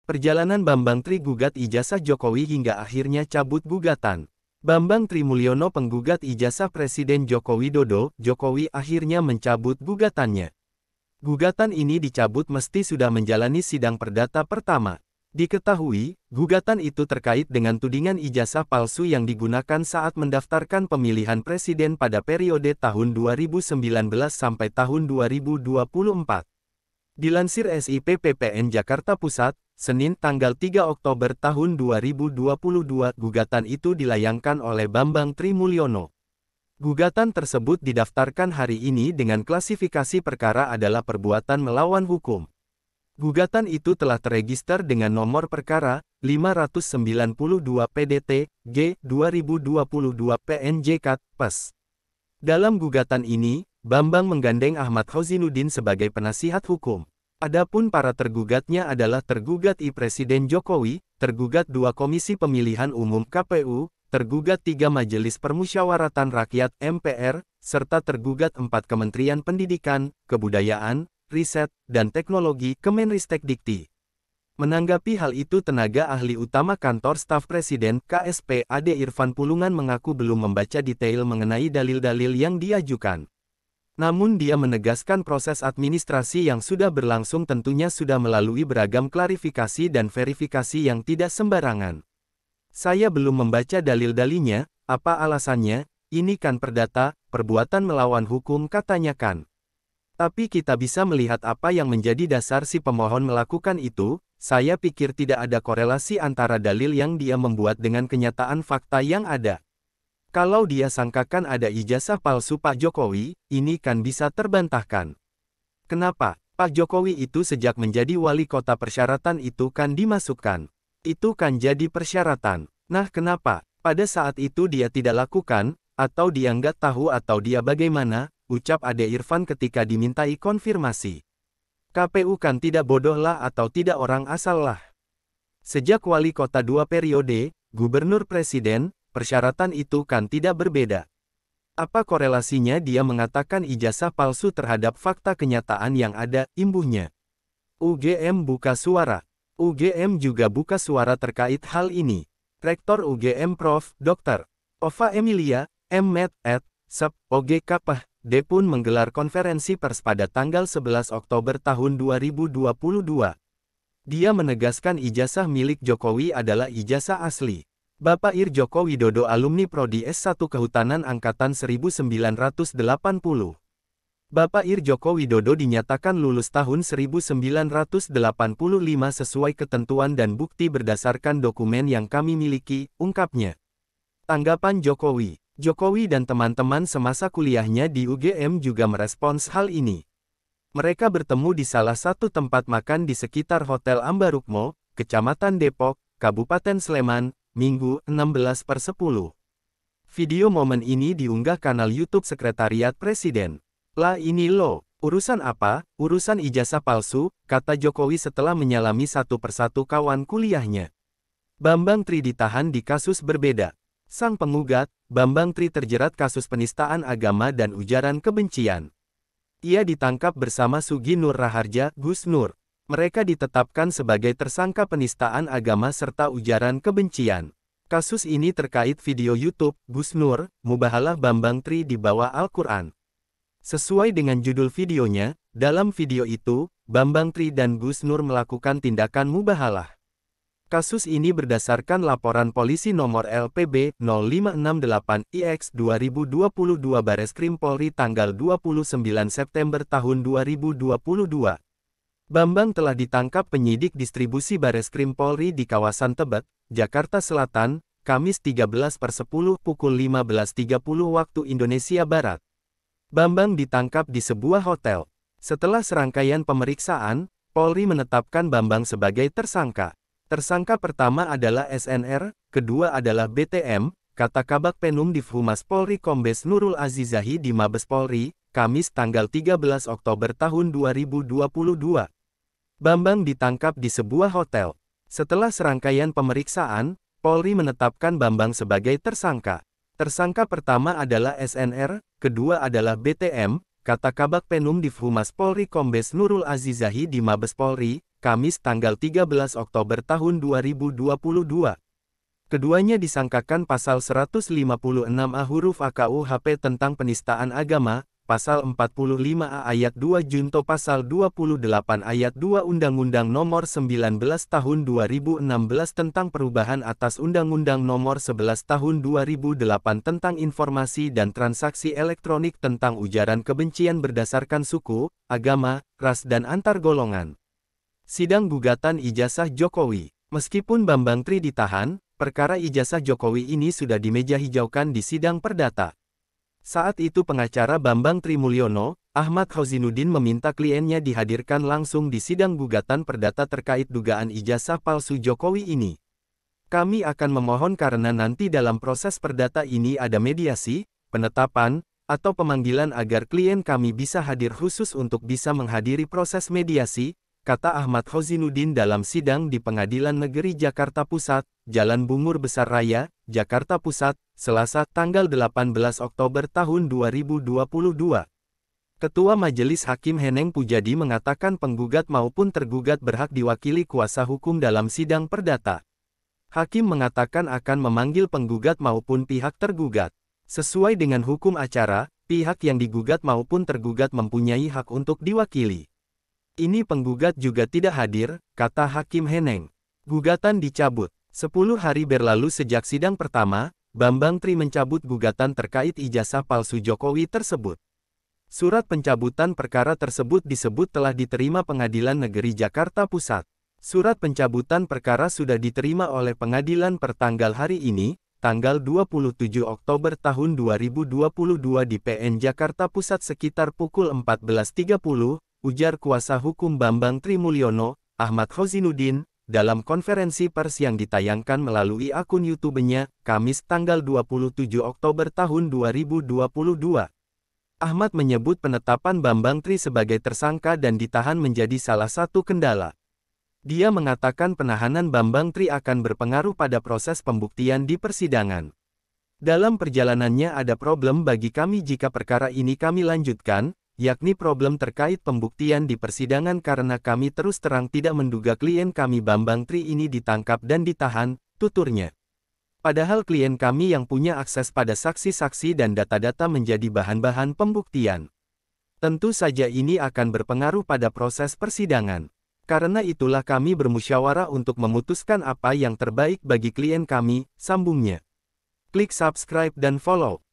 Perjalanan Bambang Tri gugat ijazah Jokowi hingga akhirnya cabut gugatan. Bambang Tri Mulyono penggugat ijazah Presiden Joko Widodo, Jokowi akhirnya mencabut gugatannya. Gugatan ini dicabut meski sudah menjalani sidang perdata pertama. Diketahui, gugatan itu terkait dengan tudingan ijazah palsu yang digunakan saat mendaftarkan pemilihan presiden pada periode tahun 2019 sampai tahun 2024. Dilansir SIP-PPN Jakarta Pusat, Senin tanggal 3 Oktober tahun 2022, gugatan itu dilayangkan oleh Bambang Tri Mulyono. Gugatan tersebut didaftarkan hari ini dengan klasifikasi perkara adalah perbuatan melawan hukum. Gugatan itu telah terregister dengan nomor perkara 592 PDT G 2022 PNJ-KAT PES. Dalam gugatan ini, Bambang menggandeng Ahmad Khozinuddin sebagai penasihat hukum. Adapun para tergugatnya adalah tergugat I Presiden Jokowi, tergugat 2 Komisi Pemilihan Umum KPU, tergugat 3 Majelis Permusyawaratan Rakyat MPR, serta tergugat 4 Kementerian Pendidikan, Kebudayaan, Riset, dan Teknologi Kemenristek-Dikti. Menanggapi hal itu, tenaga ahli utama Kantor Staf Presiden KSP Ade Irfan Pulungan mengaku belum membaca detail mengenai dalil-dalil yang diajukan. Namun dia menegaskan proses administrasi yang sudah berlangsung tentunya sudah melalui beragam klarifikasi dan verifikasi yang tidak sembarangan. Saya belum membaca dalil-dalilnya, apa alasannya? Ini kan perdata, perbuatan melawan hukum katanya kan. Tapi kita bisa melihat apa yang menjadi dasar si pemohon melakukan itu. Saya pikir tidak ada korelasi antara dalil yang dia membuat dengan kenyataan fakta yang ada. Kalau dia sangkakan ada ijazah palsu Pak Jokowi, ini kan bisa terbantahkan. Kenapa? Pak Jokowi itu sejak menjadi wali kota persyaratan itu kan dimasukkan. Itu kan jadi persyaratan. Nah kenapa? Pada saat itu dia tidak lakukan, atau dia nggak tahu atau dia bagaimana? Ucap Ade Irfan ketika dimintai konfirmasi. KPU kan tidak bodoh lah atau tidak orang asal lah. Sejak wali kota 2 periode, gubernur presiden, persyaratan itu kan tidak berbeda. Apa korelasinya dia mengatakan ijazah palsu terhadap fakta kenyataan yang ada, imbuhnya? UGM buka suara. UGM juga buka suara terkait hal ini. Rektor UGM Prof. Dr. Ova Emilia, M.Med. ed. Sep. OGKPH. D pun menggelar konferensi pers pada tanggal 11 Oktober tahun 2022. Dia menegaskan ijazah milik Jokowi adalah ijazah asli. Bapak Ir Joko Widodo alumni Prodi S1 Kehutanan Angkatan 1980. Bapak Ir Joko Widodo dinyatakan lulus tahun 1985 sesuai ketentuan dan bukti berdasarkan dokumen yang kami miliki, ungkapnya. Tanggapan Jokowi. Jokowi dan teman-teman semasa kuliahnya di UGM juga merespons hal ini. Mereka bertemu di salah satu tempat makan di sekitar Hotel Ambarukmo, Kecamatan Depok, Kabupaten Sleman, Minggu 16/10. Video momen ini diunggah kanal YouTube Sekretariat Presiden. Lah ini loh, urusan apa? Urusan ijazah palsu, kata Jokowi setelah menyalami satu persatu kawan kuliahnya. Bambang Tri ditahan di kasus berbeda. Sang penggugat, Bambang Tri terjerat kasus penistaan agama dan ujaran kebencian. Ia ditangkap bersama Sugi Nur Raharja, Gus Nur. Mereka ditetapkan sebagai tersangka penistaan agama serta ujaran kebencian. Kasus ini terkait video YouTube, Gus Nur, Mubahalah Bambang Tri di bawah Al-Quran. Sesuai dengan judul videonya, dalam video itu, Bambang Tri dan Gus Nur melakukan tindakan mubahalah. Kasus ini berdasarkan laporan polisi nomor LPB 0568-IX 2022 Bareskrim Polri tanggal 29 September tahun 2022. Bambang telah ditangkap penyidik distribusi Bareskrim Polri di kawasan Tebet, Jakarta Selatan, Kamis 13/10 pukul 15.30 waktu Indonesia Barat. Bambang ditangkap di sebuah hotel. Setelah serangkaian pemeriksaan, Polri menetapkan Bambang sebagai tersangka. Tersangka pertama adalah SNR, kedua adalah BTM, kata Kabag Penum Divhumas Polri Kombes Nurul Azizahi di Mabes Polri, Kamis tanggal 13 Oktober tahun 2022. Bambang ditangkap di sebuah hotel. Setelah serangkaian pemeriksaan, Polri menetapkan Bambang sebagai tersangka. Tersangka pertama adalah SNR, kedua adalah BTM, kata Kabag Penum Divhumas Polri Kombes Nurul Azizahi di Mabes Polri, Kamis tanggal 13 Oktober tahun 2022. Keduanya disangkakan pasal 156A huruf A KUHP tentang penistaan agama, pasal 45A ayat 2 junto pasal 28 ayat 2 Undang-Undang Nomor 19 Tahun 2016 tentang perubahan atas Undang-Undang Nomor 11 Tahun 2008 tentang informasi dan transaksi elektronik tentang ujaran kebencian berdasarkan suku, agama, ras dan antar golongan. Sidang gugatan ijazah Jokowi. Meskipun Bambang Tri ditahan, perkara ijazah Jokowi ini sudah dimeja hijaukan di sidang perdata. Saat itu pengacara Bambang Tri Mulyono, Ahmad Khozinuddin meminta kliennya dihadirkan langsung di sidang gugatan perdata terkait dugaan ijazah palsu Jokowi ini. Kami akan memohon karena nanti dalam proses perdata ini ada mediasi, penetapan, atau pemanggilan agar klien kami bisa hadir khusus untuk bisa menghadiri proses mediasi, kata Ahmad Khozinuddin dalam sidang di Pengadilan Negeri Jakarta Pusat, Jalan Bungur Besar Raya, Jakarta Pusat, Selasa, tanggal 18 Oktober tahun 2022. Ketua Majelis Hakim Heneng Pujadi mengatakan penggugat maupun tergugat berhak diwakili kuasa hukum dalam sidang perdata. Hakim mengatakan akan memanggil penggugat maupun pihak tergugat. Sesuai dengan hukum acara, pihak yang digugat maupun tergugat mempunyai hak untuk diwakili. Ini penggugat juga tidak hadir, kata Hakim Heneng. Gugatan dicabut. 10 hari berlalu sejak sidang pertama, Bambang Tri mencabut gugatan terkait ijazah palsu Jokowi tersebut. Surat pencabutan perkara tersebut disebut telah diterima Pengadilan Negeri Jakarta Pusat. Surat pencabutan perkara sudah diterima oleh pengadilan pertanggal hari ini, tanggal 27 Oktober tahun 2022 di PN Jakarta Pusat sekitar pukul 14.30, ujar kuasa hukum Bambang Tri Mulyono, Ahmad Khozinuddin, dalam konferensi pers yang ditayangkan melalui akun YouTube-nya, Kamis tanggal 27 Oktober tahun 2022. Ahmad menyebut penetapan Bambang Tri sebagai tersangka dan ditahan menjadi salah satu kendala. Dia mengatakan penahanan Bambang Tri akan berpengaruh pada proses pembuktian di persidangan. Dalam perjalanannya ada problem bagi kami jika perkara ini kami lanjutkan, yakni problem terkait pembuktian di persidangan karena kami terus terang tidak menduga klien kami Bambang Tri ini ditangkap dan ditahan, tuturnya. Padahal klien kami yang punya akses pada saksi-saksi dan data-data menjadi bahan-bahan pembuktian. Tentu saja ini akan berpengaruh pada proses persidangan. Karena itulah kami bermusyawarah untuk memutuskan apa yang terbaik bagi klien kami, sambungnya. Klik subscribe dan follow.